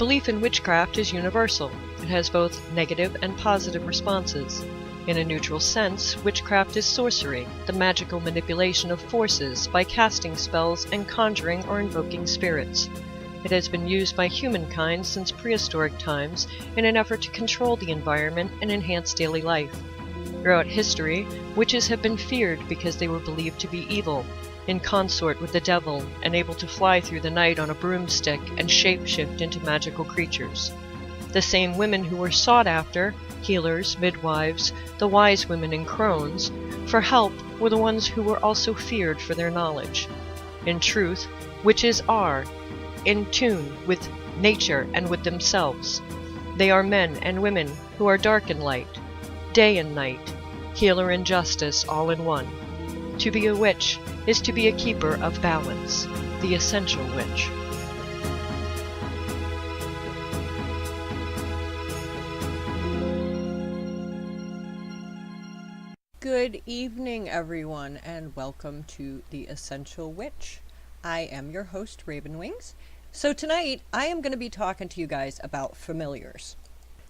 Belief in witchcraft is universal. It has both negative and positive responses. In a neutral sense, witchcraft is sorcery, the magical manipulation of forces by casting spells and conjuring or invoking spirits. It has been used by humankind since prehistoric times in an effort to control the environment and enhance daily life. Throughout history, witches have been feared because they were believed to be evil, in consort with the devil, and able to fly through the night on a broomstick and shapeshift into magical creatures. The same women who were sought after, healers, midwives, the wise women and crones, for help were the ones who were also feared for their knowledge. In truth, witches are in tune with nature and with themselves. They are men and women who are dark and light, day and night, healer and justice all in one. To be a witch is to be a keeper of balance, the essential witch. Good evening, everyone, and welcome to The Essential Witch. I am your host, Ravenwings. So tonight, I am going to be talking to you guys about familiars.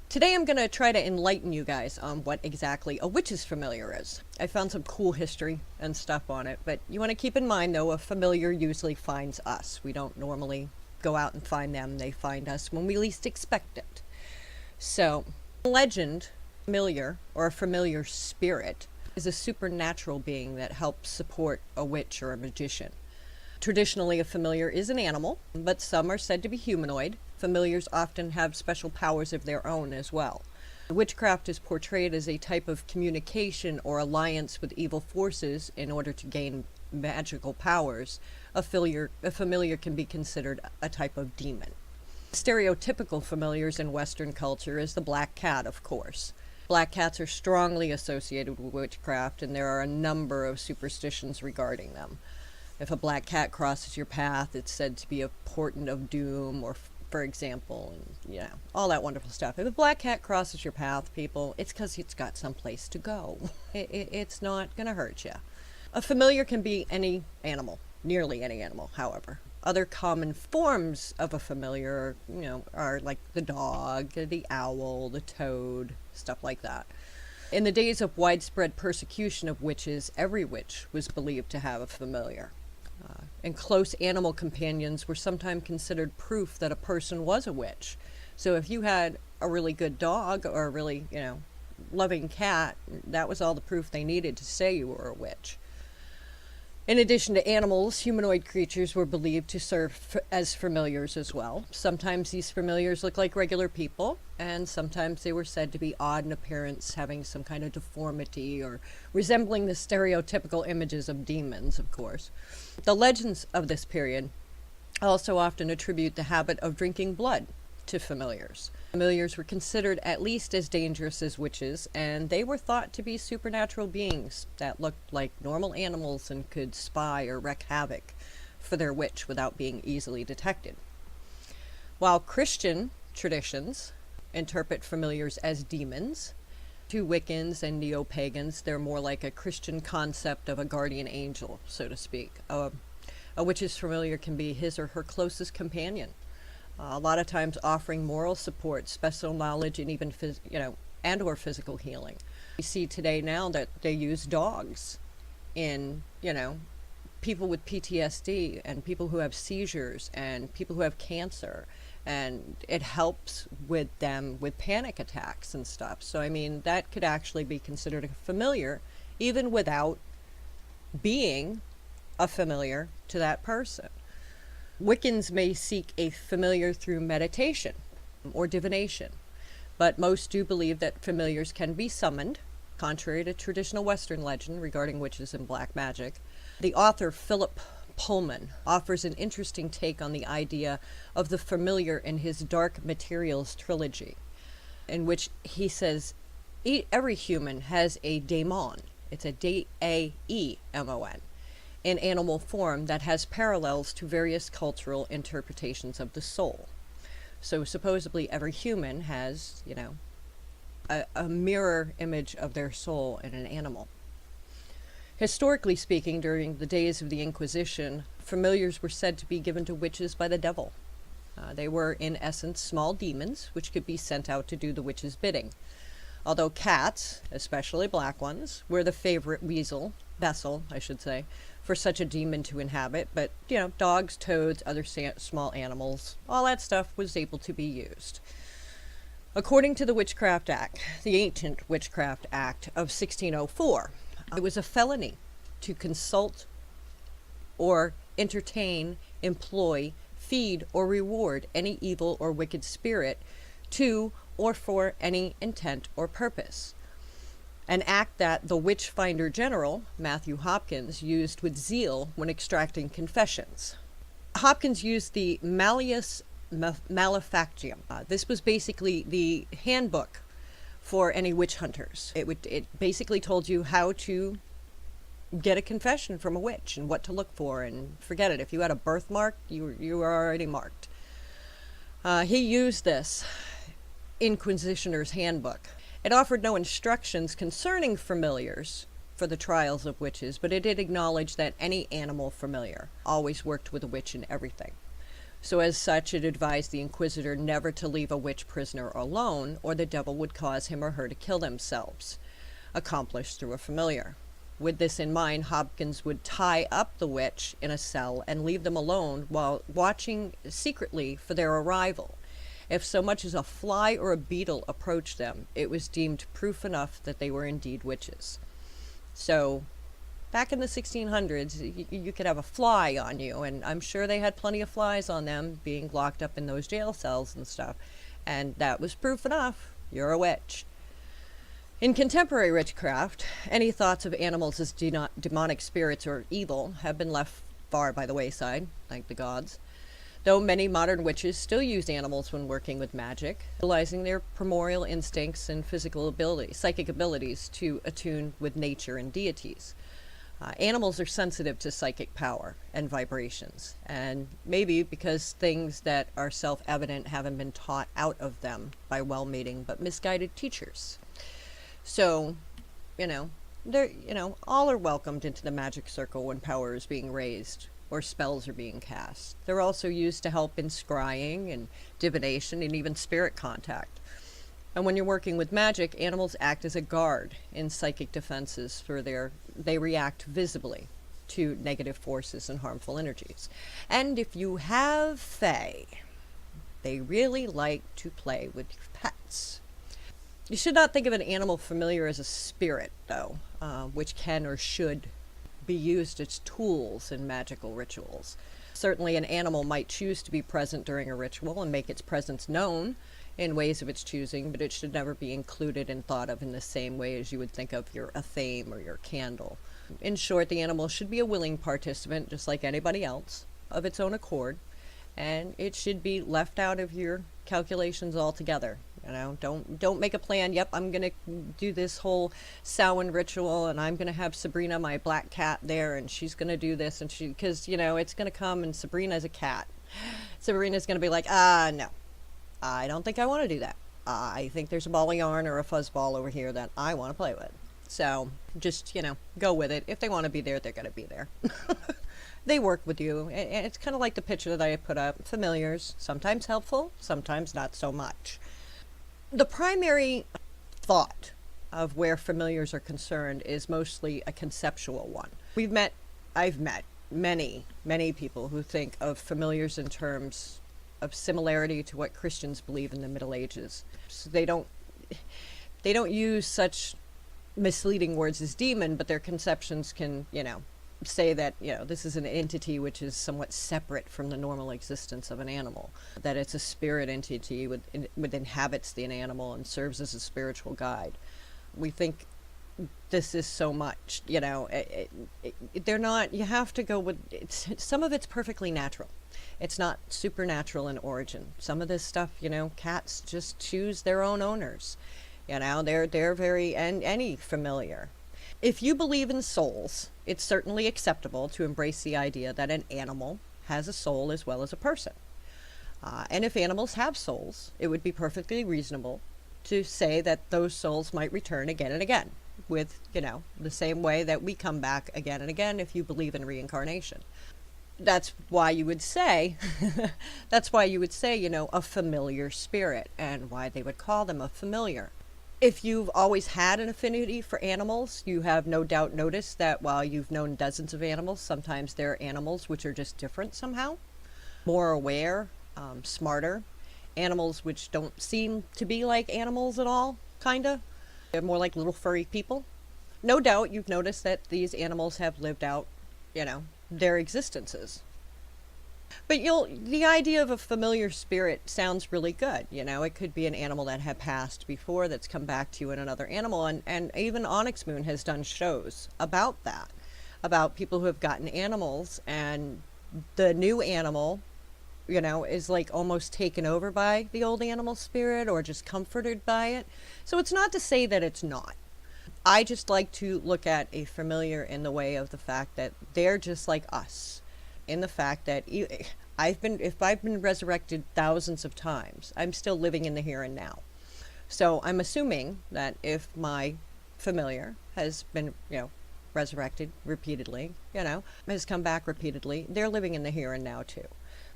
Today, I'm going to try to enlighten you guys on what exactly a witch's familiar is. I found some cool history and stuff on it, but you want to keep in mind, though, a familiar usually finds us. We don't normally go out and find them. They find us when we least expect it. So, legend, familiar, or a familiar spirit, is a supernatural being that helps support a witch or a magician. Traditionally, a familiar is an animal, but some are said to be humanoid. Familiars often have special powers of their own as well. Witchcraft is portrayed as a type of communication or alliance with evil forces in order to gain magical powers. A familiar can be considered a type of demon. Stereotypical familiars in Western culture is the black cat, of course. Black cats are strongly associated with witchcraft, and there are a number of superstitions regarding them. If a black cat crosses your path, it's said to be a portent of doom, or for example, and all that wonderful stuff. If a black cat crosses your path, people, it's because it's got someplace to go. It's not going to hurt you. A familiar can be any animal, nearly any animal, however. Other common forms of a familiar, are like the dog, the owl, the toad, stuff like that. In the days of widespread persecution of witches, every witch was believed to have a familiar. And close animal companions were sometimes considered proof that a person was a witch. So if you had a really good dog or a really, loving cat, that was all the proof they needed to say you were a witch. In addition to animals, humanoid creatures were believed to serve as familiars as well. Sometimes these familiars looked like regular people, and sometimes they were said to be odd in appearance, having some kind of deformity or resembling the stereotypical images of demons, of course. The legends of this period also often attribute the habit of drinking blood to familiars. Familiars were considered at least as dangerous as witches, and they were thought to be supernatural beings that looked like normal animals and could spy or wreak havoc for their witch without being easily detected. While Christian traditions interpret familiars as demons, to Wiccans and neo-pagans, they're more like a Christian concept of a guardian angel, so to speak. A witch's familiar can be his or her closest companion. A lot of times offering moral support, special knowledge, and even or physical healing. We see today now that they use dogs in, people with PTSD and people who have seizures and people who have cancer, and it helps with them with panic attacks and stuff. So that could actually be considered a familiar even without being a familiar to that person. Wiccans may seek a familiar through meditation or divination, but most do believe that familiars can be summoned, contrary to traditional Western legend regarding witches and black magic. The author Philip Pullman offers an interesting take on the idea of the familiar in his Dark Materials trilogy, in which he says every human has a daemon. It's a D-A-E-M-O-N. In animal form that has parallels to various cultural interpretations of the soul. So supposedly every human has, a mirror image of their soul in an animal. Historically speaking, during the days of the Inquisition, familiars were said to be given to witches by the devil. They were, in essence, small demons, which could be sent out to do the witch's bidding. Although cats, especially black ones, were the favorite vessel, I should say, for such a demon to inhabit. But, dogs, toads, other small animals, all that stuff was able to be used. According to the Witchcraft Act, the ancient Witchcraft Act of 1604, it was a felony to consult or entertain, employ, feed, or reward any evil or wicked spirit to or for any intent or purpose. An act that the Witchfinder General, Matthew Hopkins, used with zeal when extracting confessions. Hopkins used the Malleus Maleficum. This was basically the handbook for any witch hunters. It basically told you how to get a confession from a witch and what to look for, and forget it. If you had a birthmark, you were already marked. He used this Inquisitioner's Handbook. It offered no instructions concerning familiars for the trials of witches, but it did acknowledge that any animal familiar always worked with a witch in everything. So as such, it advised the inquisitor never to leave a witch prisoner alone, or the devil would cause him or her to kill themselves, accomplished through a familiar. With this in mind, Hopkins would tie up the witch in a cell and leave them alone while watching secretly for their arrival. If so much as a fly or a beetle approached them, it was deemed proof enough that they were indeed witches. So, back in the 1600s, you could have a fly on you, and I'm sure they had plenty of flies on them being locked up in those jail cells and stuff, and that was proof enough. You're a witch. In contemporary witchcraft, any thoughts of animals as demonic spirits or evil have been left far by the wayside, thank the gods. Though many modern witches still use animals when working with magic, utilizing their primordial instincts and psychic abilities to attune with nature and deities. Animals are sensitive to psychic power and vibrations, and maybe because things that are self-evident haven't been taught out of them by well-meaning but misguided teachers. So, all are welcomed into the magic circle when power is being raised or spells are being cast. They're also used to help in scrying and divination and even spirit contact. And when you're working with magic, animals act as a guard in psychic defenses they react visibly to negative forces and harmful energies. And if you have fae, they really like to play with your pets. You should not think of an animal familiar as a spirit, though, which can or should be used as tools in magical rituals. Certainly an animal might choose to be present during a ritual and make its presence known in ways of its choosing, but it should never be included and thought of in the same way as you would think of your athame or your candle. In short, the animal should be a willing participant, just like anybody else, of its own accord, and it should be left out of your calculations altogether. Don't make a plan. Yep, I'm gonna do this whole Samhain ritual, and I'm gonna have Sabrina, my black cat, there, and she's gonna do this, and because it's gonna come, and Sabrina's a cat. Sabrina's gonna be like, no, I don't think I want to do that. I think there's a ball of yarn or a fuzzball over here that I want to play with. So just go with it. If they want to be there, they're gonna be there. They work with you, and it's kind of like the picture that I put up. Familiars, sometimes helpful, sometimes not so much. The primary thought of where familiars are concerned is mostly a conceptual one. I've met many people who think of familiars in terms of similarity to what Christians believe in the Middle Ages. So they don't use such misleading words as demon, but their conceptions can, say that this is an entity which is somewhat separate from the normal existence of an animal, that it's a spirit entity which inhabits the animal and serves as a spiritual guide. We think this is so much, they're not. You have to go with some of it's perfectly natural. It's not supernatural in origin. Some of this stuff, cats just choose their own owners. They're very, and any familiar. If you believe in souls, it's certainly acceptable to embrace the idea that an animal has a soul as well as a person. And if animals have souls, it would be perfectly reasonable to say that those souls might return again and again with, the same way that we come back again and again if you believe in reincarnation. That's why you would say, that's why you would say, a familiar spirit, and why they would call them a familiar. If you've always had an affinity for animals, you have no doubt noticed that while you've known dozens of animals, sometimes there are animals which are just different somehow, more aware, smarter, animals which don't seem to be like animals at all, kinda. They're more like little furry people. No doubt you've noticed that these animals have lived out, their existences. But the idea of a familiar spirit sounds really good. It could be an animal that had passed before that's come back to you in another animal. And even Onyx Moon has done shows about that, about people who have gotten animals and the new animal, is like almost taken over by the old animal spirit or just comforted by it. So it's not to say that it's not. I just like to look at a familiar in the way of the fact that they're just like us, in the fact that if I've been resurrected thousands of times, I'm still living in the here and now. So I'm assuming that if my familiar has been, resurrected repeatedly, has come back repeatedly, they're living in the here and now too.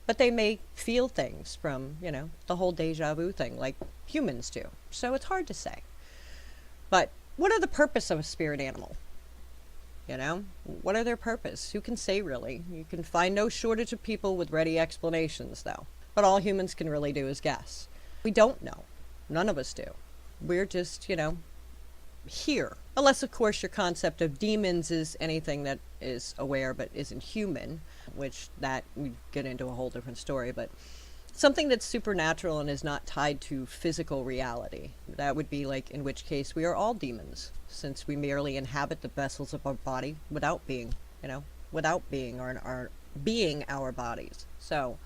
But they may feel things from, the whole deja vu thing like humans do. So it's hard to say. But what are the purpose of a spirit animal? What are their purpose? Who can say really? You can find no shortage of people with ready explanations, though. But all humans can really do is guess. We don't know. None of us do. We're just, here. Unless, of course, your concept of demons is anything that is aware but isn't human, which that we get into a whole different story. But something that's supernatural and is not tied to physical reality. That would be like, in which case we are all demons, since we merely inhabit the vessels of our body without being, or being our bodies. So,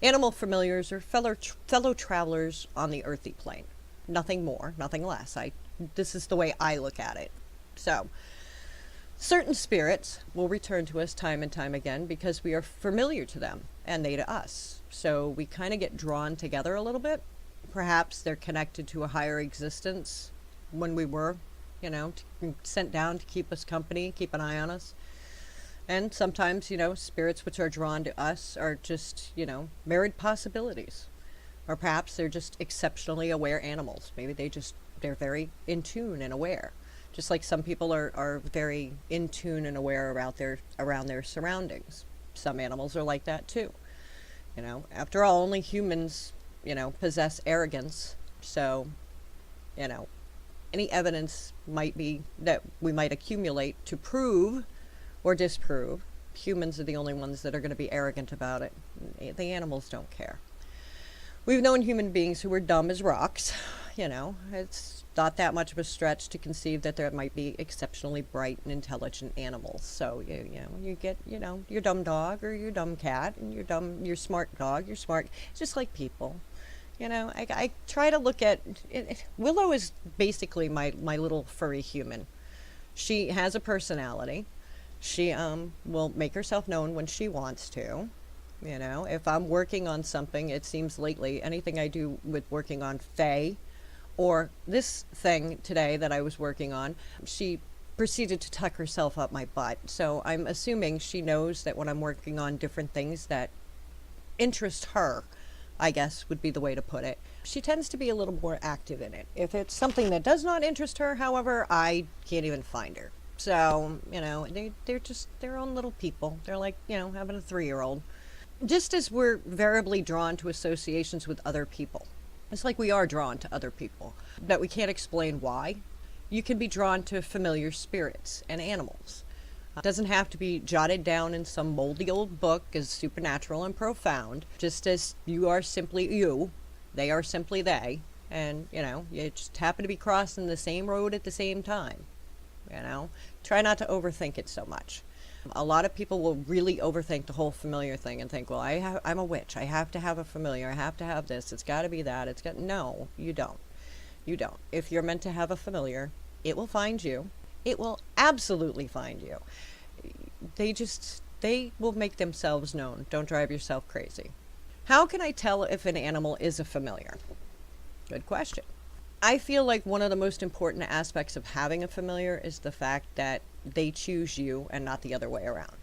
animal familiars are fellow travelers on the earthy plane. Nothing more, nothing less. This is the way I look at it. So, certain spirits will return to us time and time again because we are familiar to them and they to us. So we kind of get drawn together a little bit. Perhaps they're connected to a higher existence when we were, sent down to keep us company, keep an eye on us. And sometimes, spirits which are drawn to us are just, married possibilities. Or perhaps they're just exceptionally aware animals. Maybe they're very in tune and aware. Just like some people are very in tune and aware around their surroundings. Some animals are like that too. After all, only humans, possess arrogance. So, any evidence might be that we might accumulate to prove or disprove. Humans are the only ones that are going to be arrogant about it. The animals don't care. We've known human beings who were dumb as rocks. It's not that much of a stretch to conceive that there might be exceptionally bright and intelligent animals. So, you get, your dumb dog or your dumb cat and your smart dog, your smart, it's just like people. I try to look at, Willow is basically my little furry human. She has a personality. She will make herself known when she wants to. If I'm working on something, it seems lately, anything I do with working on Faye, or this thing today that I was working on, she proceeded to tuck herself up my butt. So I'm assuming she knows that when I'm working on different things that interest her, I guess would be the way to put it, she tends to be a little more active in it. If it's something that does not interest her, however, I can't even find her. So, they're just their own little people. They're like, having a 3-year-old. Just as we're variably drawn to associations with other people. It's like we are drawn to other people, that we can't explain why. You can be drawn to familiar spirits and animals. It doesn't have to be jotted down in some moldy old book as supernatural and profound. Just as you are simply you, they are simply they, and, you just happen to be crossing the same road at the same time. Try not to overthink it so much. A lot of people will really overthink the whole familiar thing and think, well, I'm a witch. I have to have a familiar. I have to have this. It's got to be that. No, you don't. You don't. If you're meant to have a familiar, it will find you. It will absolutely find you. They will make themselves known. Don't drive yourself crazy. How can I tell if an animal is a familiar? Good question. I feel like one of the most important aspects of having a familiar is the fact that they choose you and not the other way around.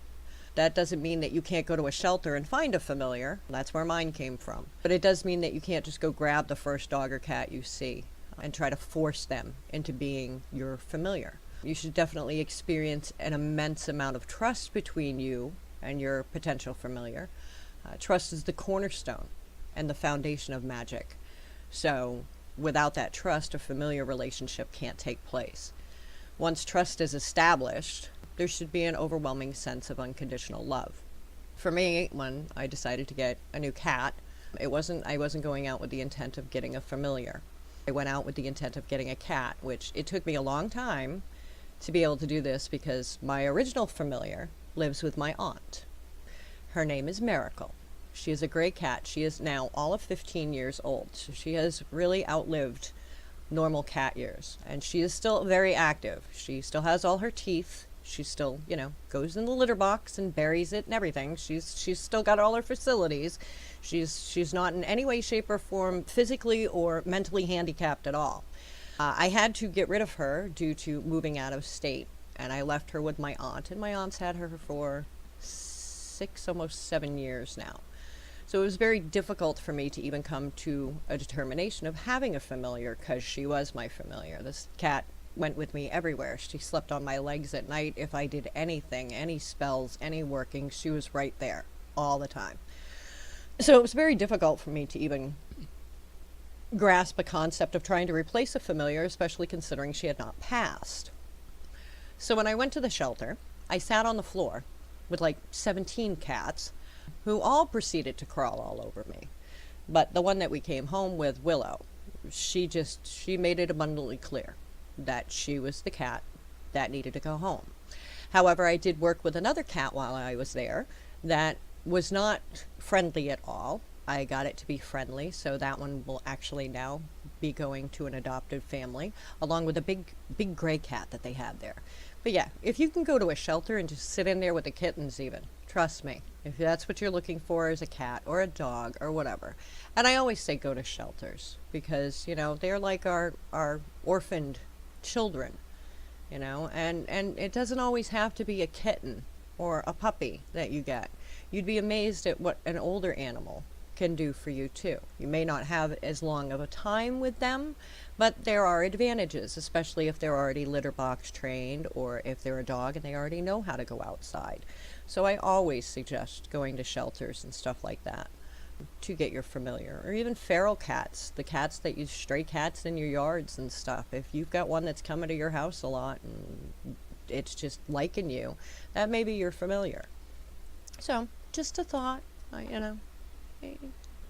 That doesn't mean that you can't go to a shelter and find a familiar. That's where mine came from. But it does mean that you can't just go grab the first dog or cat you see and try to force them into being your familiar. You should definitely experience an immense amount of trust between you and your potential familiar. Trust is the cornerstone and the foundation of magic. So without that trust, a familiar relationship can't take place. Once trust is established, there should be an overwhelming sense of unconditional love. For me, when I decided to get a new cat, I wasn't going out with the intent of getting a familiar. I went out with the intent of getting a cat, which it took me a long time to be able to do this because my original familiar lives with my aunt. Her name is Miracle. She is a gray cat. She is now all of 15 years old, so she has really outlived normal cat years, and she is still very active. She still has all her teeth. She still, goes in the litter box and buries it and everything. She's still got all her facilities. She's not in any way, shape, or form physically or mentally handicapped at all. I had to get rid of her due to moving out of state, and I left her with my aunt, and my aunt's had her for 6, almost 7 years now. So it was very difficult for me to even come to a determination of having a familiar because she was my familiar. This cat went with me everywhere. She slept on my legs at night. If I did anything, any spells, any working, she was right there all the time. So it was very difficult for me to even grasp a concept of trying to replace a familiar, especially considering she had not passed. So when I went to the shelter, I sat on the floor with like 17 cats who all proceeded to crawl all over me. But the one that we came home with, Willow, she made it abundantly clear that she was the cat that needed to go home. However, I did work with another cat while I was there that was not friendly at all. I got it to be friendly, so that one will actually now be going to an adopted family, along with a big gray cat that they had there. But yeah, if you can go to a shelter and just sit in there with the kittens even, trust me, if that's what you're looking for as a cat or a dog or whatever. And I always say go to shelters because, they're like our orphaned children, and it doesn't always have to be a kitten or a puppy that you get. You'd be amazed at what an older animal can do for you too. You may not have as long of a time with them, but there are advantages, especially if they're already litter box trained or if they're a dog and they already know how to go outside. So I always suggest going to shelters and stuff like that to get your familiar, or even feral cats, the cats that use stray cats in your yards and stuff. If you've got one that's coming to your house a lot and it's just liking you, that may be your familiar. So just a thought,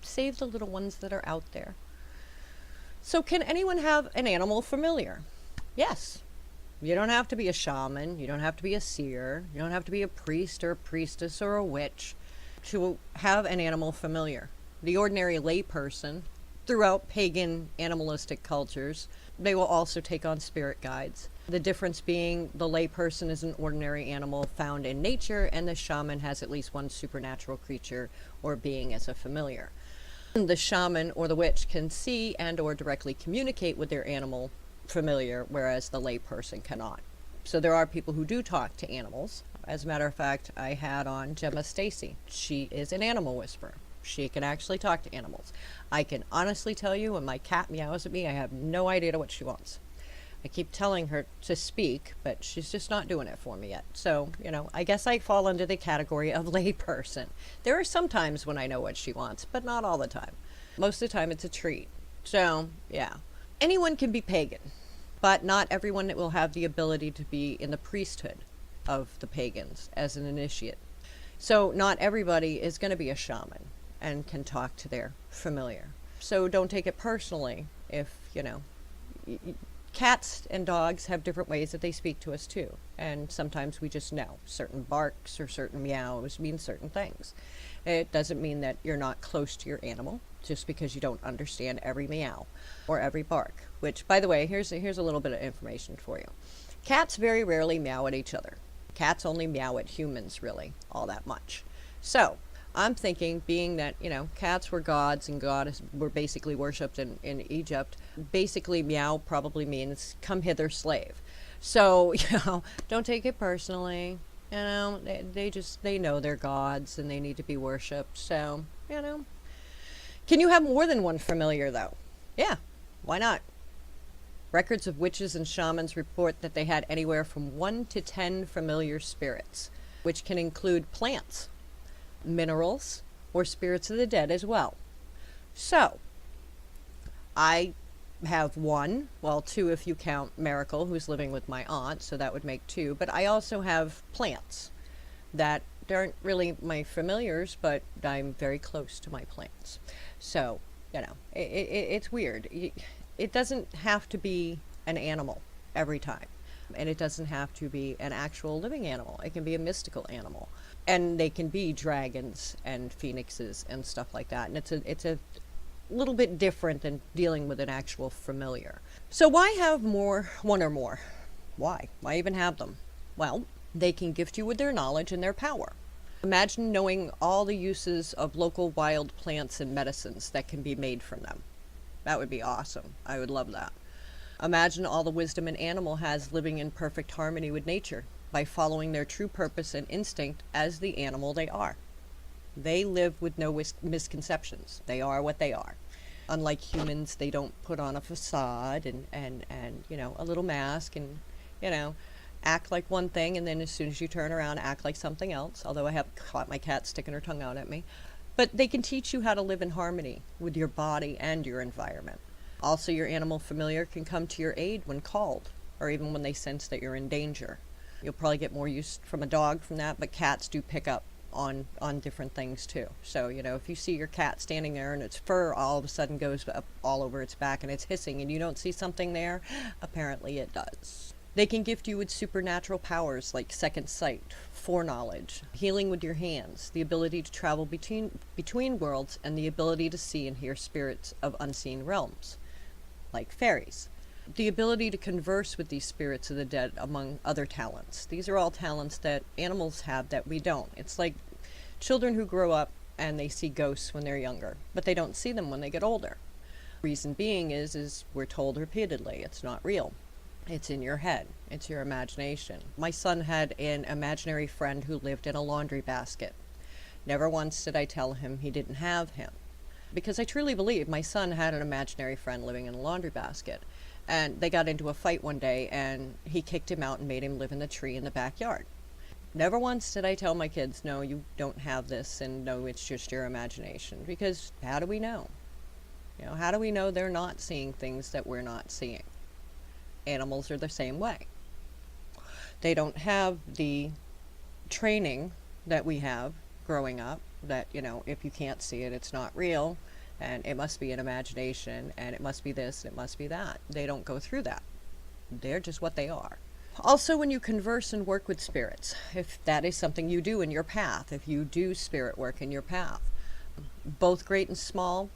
save the little ones that are out there. So can anyone have an animal familiar? Yes. You don't have to be a shaman, you don't have to be a seer, you don't have to be a priest or a priestess or a witch to have an animal familiar. The ordinary layperson, throughout pagan animalistic cultures, they will also take on spirit guides. The difference being the layperson is an ordinary animal found in nature, and the shaman has at least one supernatural creature or being as a familiar. The shaman or the witch can see and or directly communicate with their animal familiar, whereas the layperson cannot. So there are people who do talk to animals. As a matter of fact, I had on Gemma Stacy. She is an animal whisperer. She can actually talk to animals. I can honestly tell you when my cat meows at me, I have no idea what she wants. I keep telling her to speak, but she's just not doing it for me yet. So, I guess I fall under the category of layperson. There are some times when I know what she wants, but not all the time. Most of the time it's a treat. So, yeah. Anyone can be pagan, but not everyone will have the ability to be in the priesthood of the pagans as an initiate. So not everybody is going to be a shaman and can talk to their familiar. So don't take it personally if, cats and dogs have different ways that they speak to us too. And sometimes we just know certain barks or certain meows mean certain things. It doesn't mean that you're not close to your animal just because you don't understand every meow or every bark, which, by the way, here's a little bit of information for you. Cats very rarely meow at each other. Cats only meow at humans, really, all that much. So I'm thinking, being that, cats were gods and gods were basically worshipped in Egypt, basically meow probably means come hither slave. So, don't take it personally. They know they're gods and they need to be worshipped. So, Can you have more than one familiar, though? Yeah, why not? Records of witches and shamans report that they had anywhere from 1 to 10 familiar spirits, which can include plants, minerals, or spirits of the dead as well. So, I have one, well, two if you count Miracle, who's living with my aunt, so that would make 2. But I also have plants that aren't really my familiars, but I'm very close to my plants. So, it's weird. It doesn't have to be an animal every time. And it doesn't have to be an actual living animal. It can be a mystical animal. And they can be dragons and phoenixes and stuff like that. And it's a little bit different than dealing with an actual familiar. So why have one or more? Why? Why even have them? Well, they can gift you with their knowledge and their power. Imagine knowing all the uses of local wild plants and medicines that can be made from them. That would be awesome. I would love that. Imagine all the wisdom an animal has living in perfect harmony with nature by following their true purpose and instinct as the animal they are. They live with no misconceptions. They are what they are. Unlike humans, they don't put on a facade and a little mask and, act like one thing, and then as soon as you turn around, act like something else, although I have caught my cat sticking her tongue out at me. But they can teach you how to live in harmony with your body and your environment. Also, your animal familiar can come to your aid when called, or even when they sense that you're in danger. You'll probably get more use from a dog from that, but cats do pick up on different things too. So, if you see your cat standing there and its fur all of a sudden goes up all over its back and it's hissing and you don't see something there, apparently it does. They can gift you with supernatural powers like second sight, foreknowledge, healing with your hands, the ability to travel between worlds, and the ability to see and hear spirits of unseen realms, like fairies. The ability to converse with these spirits of the dead, among other talents. These are all talents that animals have that we don't. It's like children who grow up and they see ghosts when they're younger, but they don't see them when they get older. Reason being is we're told repeatedly, it's not real. It's in your head. It's your imagination. My son had an imaginary friend who lived in a laundry basket. Never once did I tell him he didn't have him. Because I truly believe my son had an imaginary friend living in a laundry basket. And they got into a fight one day and he kicked him out and made him live in the tree in the backyard. Never once did I tell my kids, no, you don't have this, and no, it's just your imagination. Because how do we know? How do we know they're not seeing things that we're not seeing? Animals are the same way. They don't have the training that we have growing up, that, if you can't see it, it's not real, and it must be an imagination, and it must be this, it must be that. They don't go through that. They're just what they are. Also, when you converse and work with spirits, if that is something you do in your path, if you do spirit work in your path, both great and small,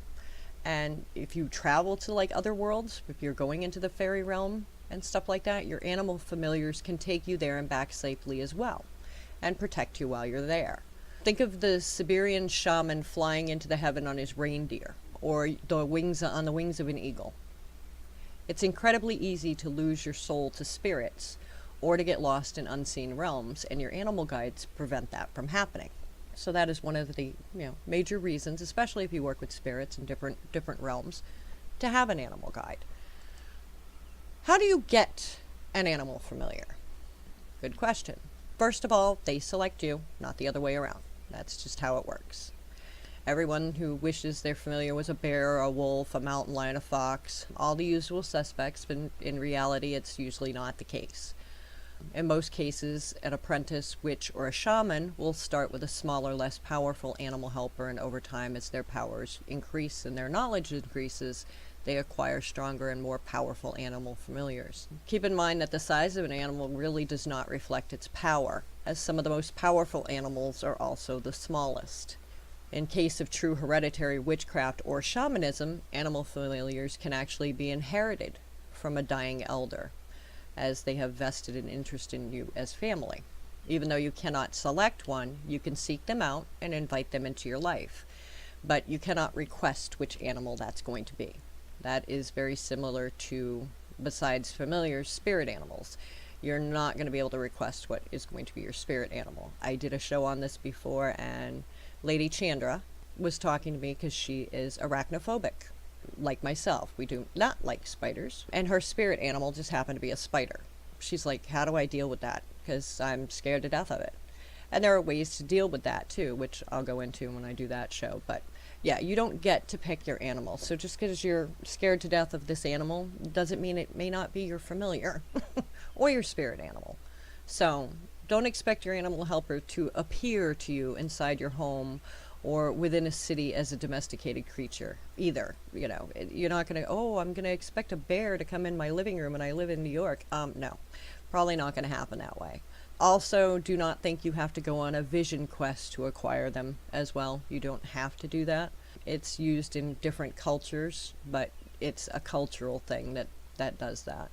and if you travel to other worlds, if you're going into the fairy realm and stuff like that, your animal familiars can take you there and back safely as well, and protect you while you're there. Think of the Siberian shaman flying into the heaven on his reindeer, or on the wings of an eagle. It's incredibly easy to lose your soul to spirits, or to get lost in unseen realms, and your animal guides prevent that from happening. So that is one of the major reasons, especially if you work with spirits in different realms, to have an animal guide. How do you get an animal familiar? Good question. First of all, they select you, not the other way around. That's just how it works. Everyone who wishes their familiar was a bear, a wolf, a mountain lion, a fox, all the usual suspects, but in reality it's usually not the case. In most cases, an apprentice, witch, or a shaman will start with a smaller, less powerful animal helper, and over time, as their powers increase and their knowledge increases, they acquire stronger and more powerful animal familiars. Keep in mind that the size of an animal really does not reflect its power, as some of the most powerful animals are also the smallest. In case of true hereditary witchcraft or shamanism, animal familiars can actually be inherited from a dying elder, as they have vested an interest in you as family. Even though you cannot select one, you can seek them out and invite them into your life, but you cannot request which animal that's going to be. That is very similar to, besides familiars, spirit animals. you're not going to be able to request what is going to be your spirit animal. I did a show on this before, and Lady Chandra was talking to me because she is arachnophobic, like myself. We do not like spiders, and her spirit animal just happened to be a spider. She's like, how do I deal with that? Because I'm scared to death of it. And there are ways to deal with that too, which I'll go into when I do that show. But yeah, you don't get to pick your animal. So just because you're scared to death of this animal doesn't mean it may not be your familiar or your spirit animal. So don't expect your animal helper to appear to you inside your home or within a city as a domesticated creature either. You know, you're not going to, oh, I'm going to expect a bear to come in my living room and I live in New York. No, probably not going to happen that way. Also, do not think you have to go on a vision quest to acquire them as well. You don't have to do that. It's used in different cultures, but it's a cultural thing that does that.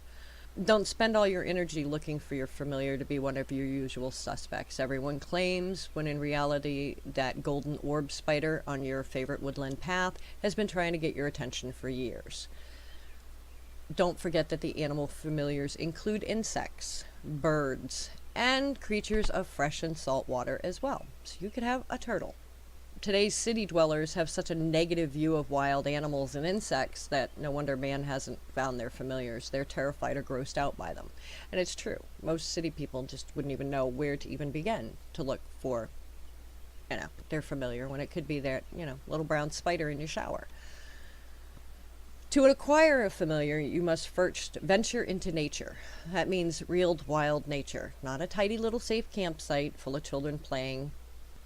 Don't spend all your energy looking for your familiar to be one of your usual suspects. Everyone claims, when in reality, that golden orb spider on your favorite woodland path has been trying to get your attention for years. Don't forget that the animal familiars include insects, birds, and creatures of fresh and salt water as well. So you could have a turtle. Today's city dwellers have such a negative view of wild animals and insects that no wonder man hasn't found their familiars. They're terrified or grossed out by them. And it's true. Most city people just wouldn't even know where to even begin to look for, their familiar, when it could be that, little brown spider in your shower. To acquire a familiar, you must first venture into nature. That means real wild nature, not a tidy little safe campsite full of children playing.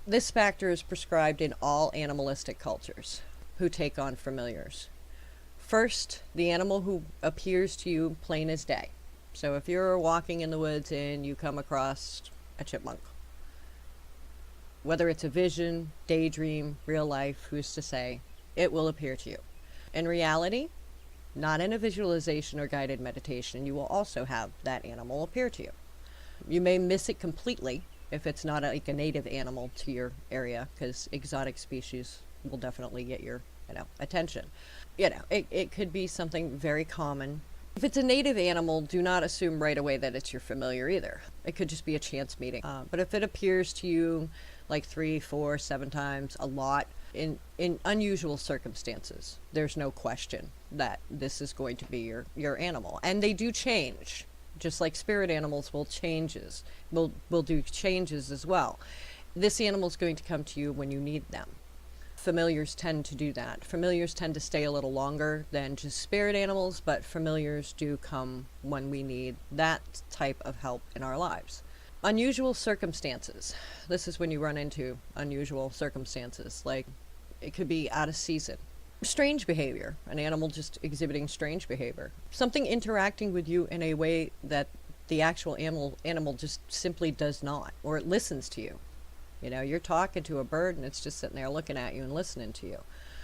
This factor is prescribed in all animalistic cultures who take on familiars. First, the animal who appears to you plain as day. So if you're walking in the woods and you come across a chipmunk, whether it's a vision, daydream, real life, who's to say, it will appear to you. In reality, not in a visualization or guided meditation, you will also have that animal appear to you. You may miss it completely if it's not like a native animal to your area, because exotic species will definitely get your attention. It could be something very common. If it's a native animal, do not assume right away that it's your familiar either. It could just be a chance meeting. But if it appears to you like 3, 4, 7 times, a lot, in unusual circumstances, there's no question that this is going to be your animal. And they do change, just like spirit animals will do changes as well. This animal is going to come to you when you need them. Familiars tend to do that. Familiars tend to stay a little longer than just spirit animals, but familiars do come when we need that type of help in our lives. Unusual circumstances. This is when you run into unusual circumstances, like it could be out of season. Strange behavior, an animal just exhibiting strange behavior. Something interacting with you in a way that the actual animal just simply does not, or it listens to you. You're talking to a bird and it's just sitting there looking at you and listening to you.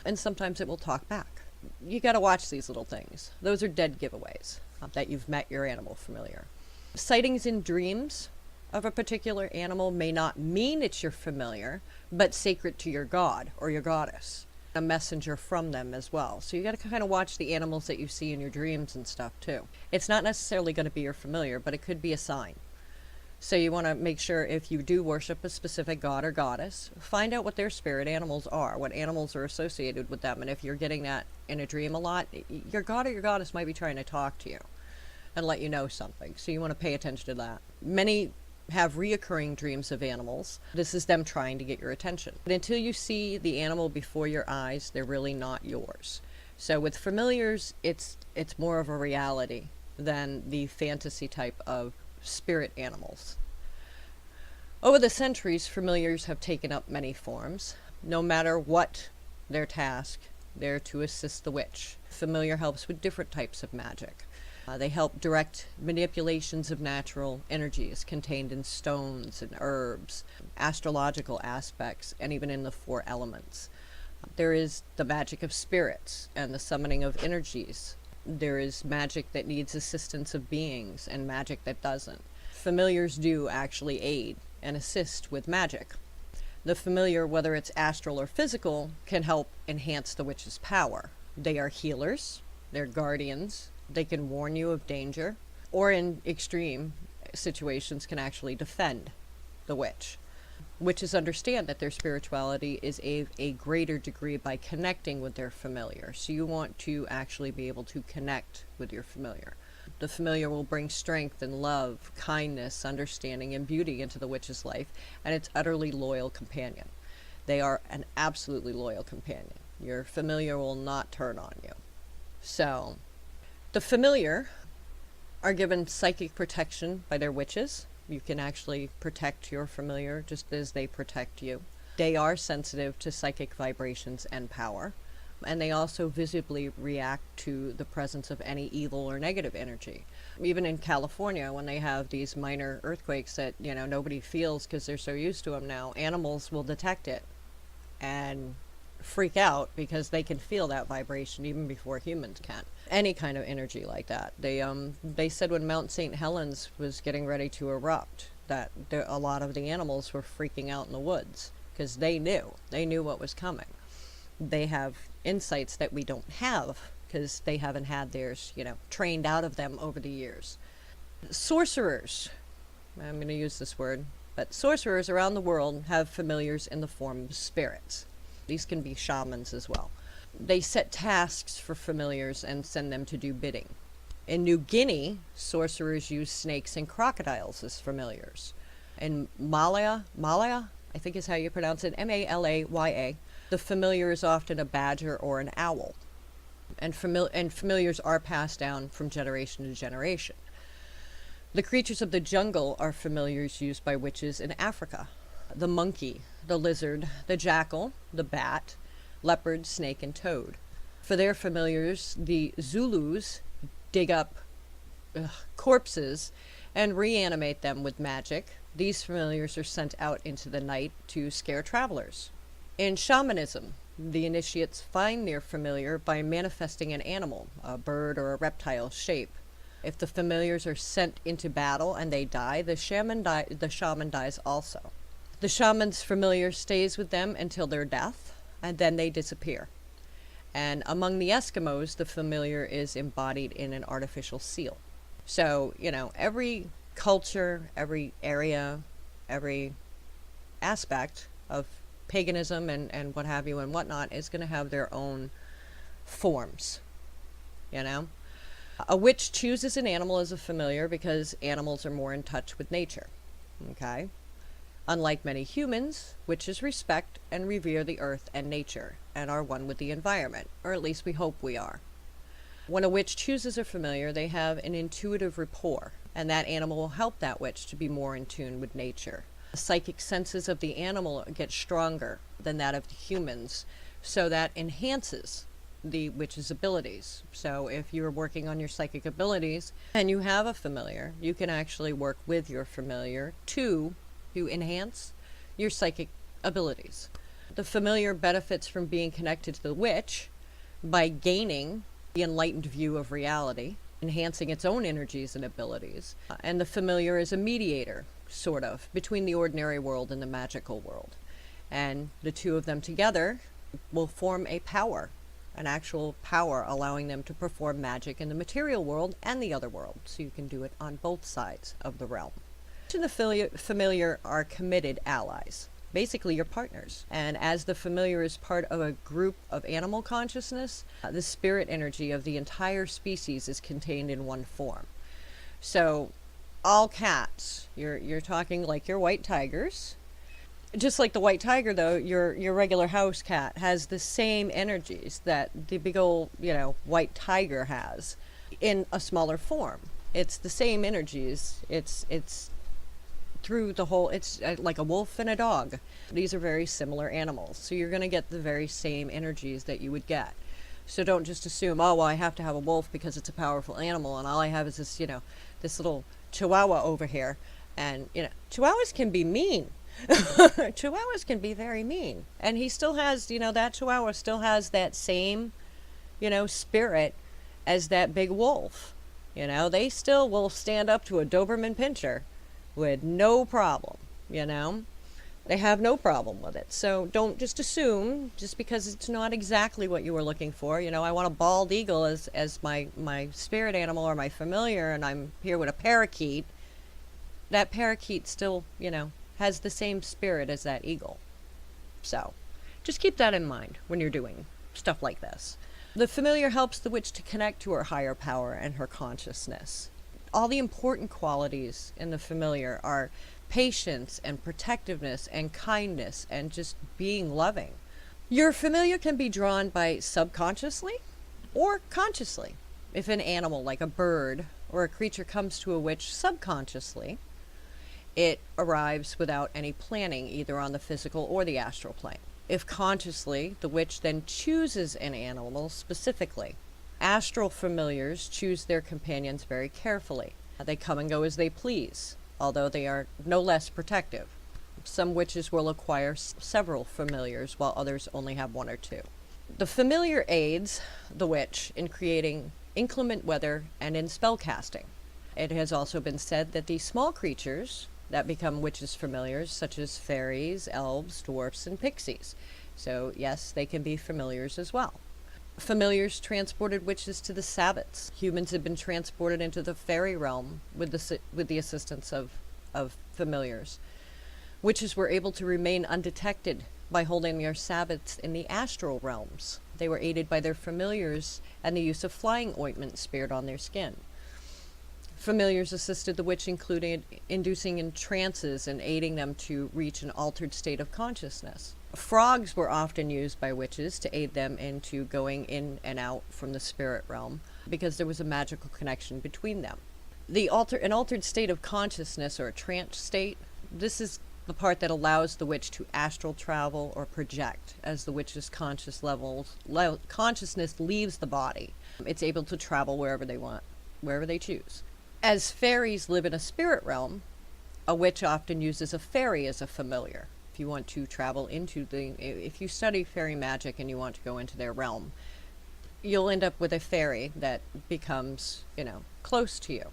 And sometimes it will talk back. You got to watch these little things. Those are dead giveaways that you've met your animal familiar. Sightings in dreams of a particular animal may not mean it's your familiar, but sacred to your god or your goddess. A messenger from them as well. So you got to kind of watch the animals that you see in your dreams and stuff too. It's not necessarily going to be your familiar, but it could be a sign. So you want to make sure, if you do worship a specific god or goddess, find out what their spirit animals are, what animals are associated with them. And if you're getting that in a dream a lot, your god or your goddess might be trying to talk to you and let you know something. So you want to pay attention to that. Many have reoccurring dreams of animals. This is them trying to get your attention. But until you see the animal before your eyes, they're really not yours. So with familiars, it's more of a reality than the fantasy type of spirit animals. Over the centuries, familiars have taken up many forms. No matter what their task, they're to assist the witch. Familiar helps with different types of magic. They help direct manipulations of natural energies contained in stones and herbs, astrological aspects, and even in the 4 elements. There is the magic of spirits and the summoning of energies. There is magic that needs assistance of beings and magic that doesn't. Familiars do actually aid and assist with magic. The familiar, whether it's astral or physical, can help enhance the witch's power. They are healers, they're guardians, they can warn you of danger, or in extreme situations can actually defend the witch. Witches understand that their spirituality is a greater degree by connecting with their familiar. So you want to actually be able to connect with your familiar. The familiar will bring strength and love, kindness, understanding, and beauty into the witch's life, and its utterly loyal companion. They are an absolutely loyal companion. Your familiar will not turn on you. So, the familiar are given psychic protection by their witches. You can actually protect your familiar just as they protect you. They are sensitive to psychic vibrations and power. And they also visibly react to the presence of any evil or negative energy. Even in California, when they have these minor earthquakes that, nobody feels because they're so used to them now, animals will detect it and freak out because they can feel that vibration even before humans can. Any kind of energy like that. They said when Mount St. Helens was getting ready to erupt that a lot of the animals were freaking out in the woods because they knew what was coming. They have insights that we don't have because they haven't had theirs, trained out of them over the years. Sorcerers, I'm going to use this word, but sorcerers around the world have familiars in the form of spirits. These can be shamans as well. They set tasks for familiars and send them to do bidding. In New Guinea, sorcerers use snakes and crocodiles as familiars. In Malaya, I think is how you pronounce it, Malaya, the familiar is often a badger or an owl. And familiars are passed down from generation to generation. The creatures of the jungle are familiars used by witches in Africa. The monkey, the lizard, the jackal, the bat, leopard, snake, and toad. For their familiars, the Zulus dig up corpses and reanimate them with magic. These familiars are sent out into the night to scare travelers. In shamanism, the initiates find their familiar by manifesting an animal, a bird or a reptile shape. If the familiars are sent into battle and they die, the shaman dies also. The shaman's familiar stays with them until their death, and then they disappear. And among the Eskimos, the familiar is embodied in an artificial seal. So, every culture, every area, every aspect of paganism and what have you and whatnot is going to have their own forms. A witch chooses an animal as a familiar because animals are more in touch with nature. Okay? Unlike many humans, witches respect and revere the earth and nature and are one with the environment, or at least we hope we are. When a witch chooses a familiar, they have an intuitive rapport, and that animal will help that witch to be more in tune with nature. The psychic senses of the animal get stronger than that of the humans, so that enhances the witch's abilities. So if you're working on your psychic abilities and you have a familiar, you can actually work with your familiar to enhance your psychic abilities. The familiar benefits from being connected to the witch by gaining the enlightened view of reality, enhancing its own energies and abilities. And the familiar is a mediator, sort of, between the ordinary world and the magical world. And the two of them together will form a power, an actual power, allowing them to perform magic in the material world and the other world. So you can do it on both sides of the realm. The familiar are committed allies, basically your partners. And as the familiar is part of a group of animal consciousness, the spirit energy of the entire species is contained in one form. So all cats, you're talking like your white tigers. Just like the white tiger, though, your regular house cat has the same energies that the big old, white tiger has in a smaller form. It's the same energies. It's through the whole, it's like a wolf and a dog. These are very similar animals. So you're going to get the very same energies that you would get. So don't just assume, oh, well, I have to have a wolf because it's a powerful animal and all I have is this, this little chihuahua over here. And, chihuahuas can be mean. Chihuahuas can be very mean. And he still has, that chihuahua still has that same, spirit as that big wolf. They still will stand up to a Doberman Pinscher with no problem, They have no problem with it. So don't just assume, just because it's not exactly what you were looking for. I want a bald eagle as my spirit animal or my familiar, and I'm here with a parakeet. that parakeet still, has the same spirit as that eagle. So, just keep that in mind when you're doing stuff like this. The familiar helps the witch to connect to her higher power and her consciousness. All the important qualities in the familiar are patience and protectiveness and kindness and just being loving. Your familiar can be drawn by subconsciously or consciously. If an animal like a bird or a creature comes to a witch subconsciously, it arrives without any planning, either on the physical or the astral plane. If consciously, the witch then chooses an animal specifically. Astral familiars choose their companions very carefully. They come and go as they please, although they are no less protective. Some witches will acquire several familiars, while others only have one or two. The familiar aids the witch in creating inclement weather and in spell casting. It has also been said that these small creatures that become witches' familiars, such as fairies, elves, dwarfs, and pixies. So yes, they can be familiars as well. Familiars transported witches to the sabbats. Humans have been transported into the fairy realm with the assistance of familiars. Witches were able to remain undetected by holding their sabbats in the astral realms. They were aided by their familiars and the use of flying ointment smeared on their skin. Familiars assisted the witch, including inducing in trances and aiding them to reach an altered state of consciousness. Frogs were often used by witches to aid them into going in and out from the spirit realm because there was a magical connection between them. An altered state of consciousness, or a trance state, this is the part that allows the witch to astral travel or project as the witch's consciousness leaves the body. It's able to travel wherever they want, wherever they choose. As fairies live in a spirit realm, a witch often uses a fairy as a familiar. If you want to travel if you study fairy magic and you want to go into their realm, you'll end up with a fairy that becomes, close to you,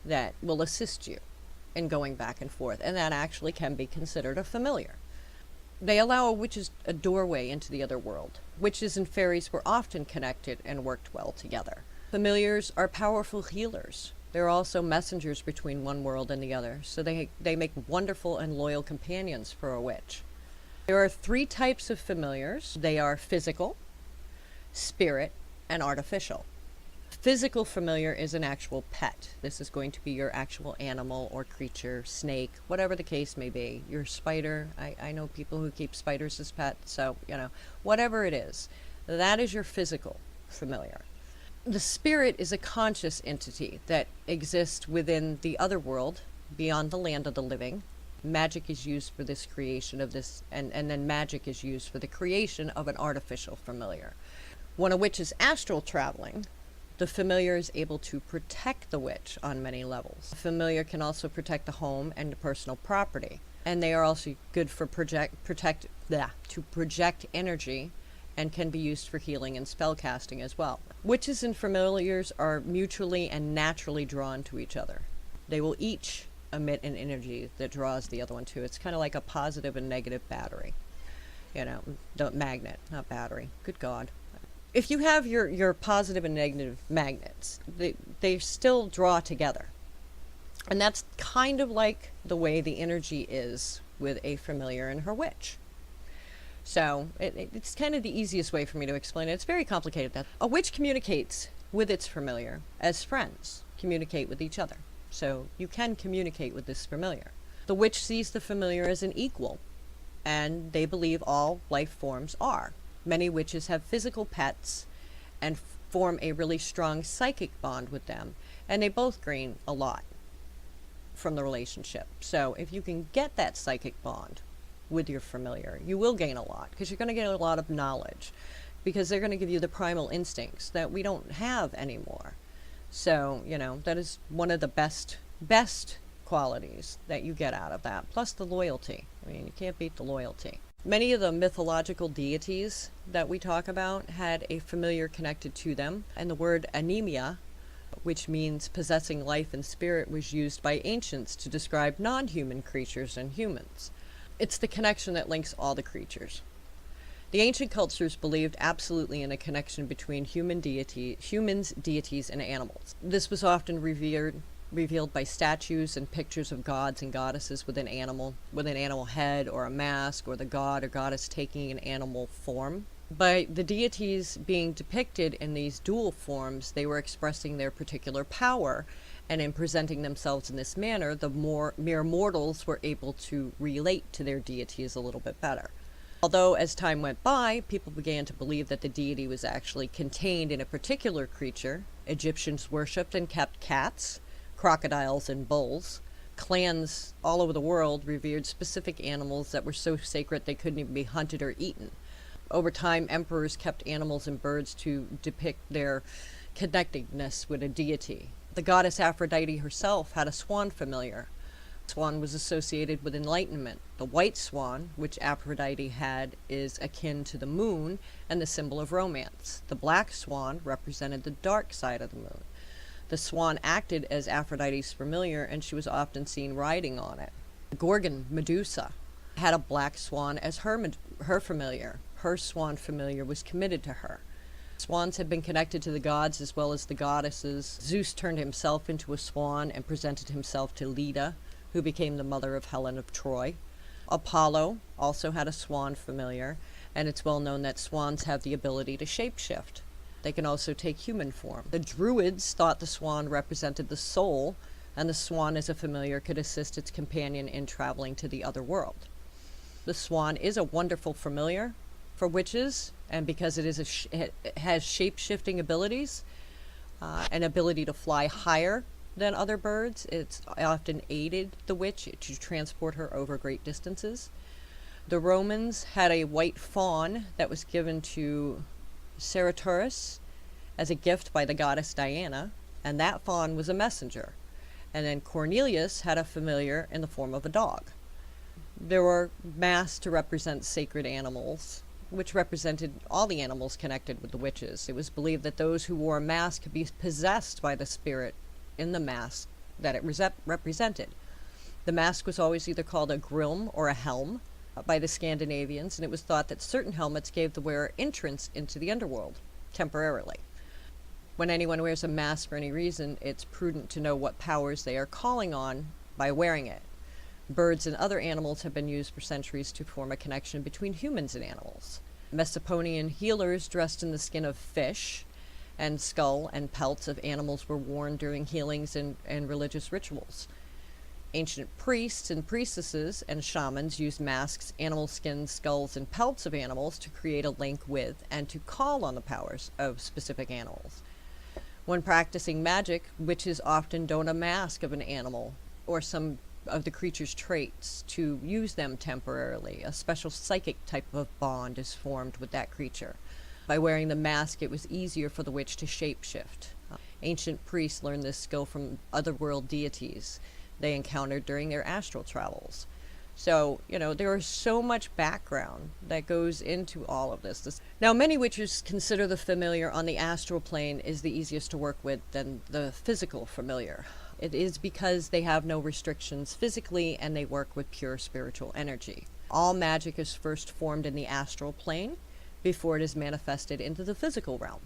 that will assist you in going back and forth, and that actually can be considered a familiar. They allow a witch a doorway into the other world. Witches and fairies were often connected and worked well together. Familiars are powerful healers. They're also messengers between one world and the other, so they make wonderful and loyal companions for a witch. There are 3 types of familiars. They are physical, spirit, and artificial. Physical familiar is an actual pet. This is going to be your actual animal or creature, snake, whatever the case may be. Your spider. I know people who keep spiders as pets, so, whatever it is. That is your physical familiar. The spirit is a conscious entity that exists within the other world, beyond the land of the living. Magic is used for this creation of this, and then magic is used for the creation of an artificial familiar. When a witch is astral traveling, the familiar is able to protect the witch on many levels. The familiar can also protect the home and the personal property, and they are also good for to project energy, and can be used for healing and spell casting as well. Witches and familiars are mutually and naturally drawn to each other. They will each emit an energy that draws the other one to. It's kind of like a positive and negative battery. The magnet, not battery. Good God. If you have your positive and negative magnets, they still draw together. And that's kind of like the way the energy is with a familiar and her witch. So it's kind of the easiest way for me to explain it. It's very complicated. That a witch communicates with its familiar as friends communicate with each other. So you can communicate with this familiar. The witch sees the familiar as an equal, and they believe all life forms are. Many witches have physical pets and form a really strong psychic bond with them, and they both gain a lot from the relationship. So if you can get that psychic bond with your familiar, you will gain a lot, because you're going to get a lot of knowledge, because they're going to give you the primal instincts that we don't have anymore. So, that is one of the best qualities that you get out of that, plus the loyalty. I mean, you can't beat the loyalty. Many of the mythological deities that we talk about had a familiar connected to them, and the word anemia, which means possessing life and spirit, was used by ancients to describe non-human creatures and humans. It's the connection that links all the creatures. The ancient cultures believed absolutely in a connection between humans, deities, and animals. This was often revered revealed by statues and pictures of gods and goddesses with an animal head or a mask, or the god or goddess taking an animal form. By the deities being depicted in these dual forms, they were expressing their particular power, and in presenting themselves in this manner, the mere mortals were able to relate to their deities a little bit better. Although as time went by, people began to believe that the deity was actually contained in a particular creature. Egyptians worshipped and kept cats, crocodiles, and bulls. Clans all over the world revered specific animals that were so sacred they couldn't even be hunted or eaten. Over time, emperors kept animals and birds to depict their connectedness with a deity. The goddess Aphrodite herself had a swan familiar. Swan was associated with enlightenment. The white swan, which Aphrodite had, is akin to the moon and the symbol of romance. The black swan represented the dark side of the moon. The swan acted as Aphrodite's familiar, and she was often seen riding on it. The Gorgon, Medusa, had a black swan as her familiar. Her swan familiar was committed to her. Swans had been connected to the gods as well as the goddesses. Zeus turned himself into a swan and presented himself to Leda, who became the mother of Helen of Troy. Apollo also had a swan familiar, and it's well known that swans have the ability to shapeshift. They can also take human form. The Druids thought the swan represented the soul, and the swan as a familiar could assist its companion in traveling to the other world. The swan is a wonderful familiar for witches, and because it has shape-shifting abilities, an ability to fly higher than other birds, it's often aided the witch to transport her over great distances. The Romans had a white fawn that was given to Ceratoris as a gift by the goddess Diana, and that fawn was a messenger. And then Cornelius had a familiar in the form of a dog. There were masks to represent sacred animals, which represented all the animals connected with the witches. It was believed that those who wore a mask could be possessed by the spirit in the mask that it represented. The mask was always either called a grilm or a helm by the Scandinavians, and it was thought that certain helmets gave the wearer entrance into the underworld, temporarily. When anyone wears a mask for any reason, it's prudent to know what powers they are calling on by wearing it. Birds and other animals have been used for centuries to form a connection between humans and animals. Mesopotamian healers dressed in the skin of fish, and skull and pelts of animals were worn during healings and religious rituals. Ancient priests and priestesses and shamans used masks, animal skins, skulls, and pelts of animals to create a link with and to call on the powers of specific animals. When practicing magic, witches often don a mask of an animal or some of the creature's traits to use them temporarily. A special psychic type of bond is formed with that creature. By wearing the mask, it was easier for the witch to shapeshift. Ancient priests learned this skill from otherworld deities they encountered during their astral travels. So, there is so much background that goes into all of this. Now, many witches consider the familiar on the astral plane is the easiest to work with than the physical familiar. It is because they have no restrictions physically and they work with pure spiritual energy. All magic is first formed in the astral plane before it is manifested into the physical realm.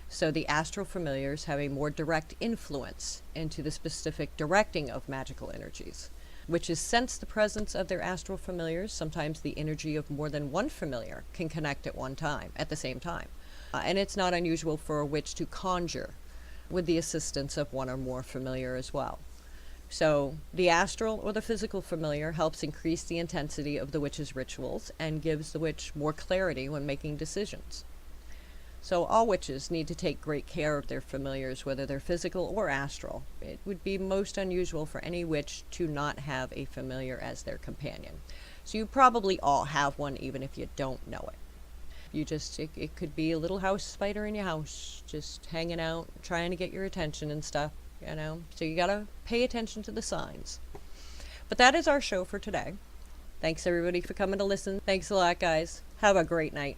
So the astral familiars have a more direct influence into the specific directing of magical energies. Witches sense the presence of their astral familiars. Sometimes the energy of more than one familiar can connect at the same time. And it's not unusual for a witch to conjure with the assistance of one or more familiar as well. So the astral or the physical familiar helps increase the intensity of the witch's rituals and gives the witch more clarity when making decisions. So all witches need to take great care of their familiars, whether they're physical or astral. It would be most unusual for any witch to not have a familiar as their companion. So you probably all have one, even if you don't know it. It could be a little house spider in your house, just hanging out, trying to get your attention and stuff, So you gotta pay attention to the signs. But that is our show for today. Thanks everybody for coming to listen. Thanks a lot, guys. Have a great night.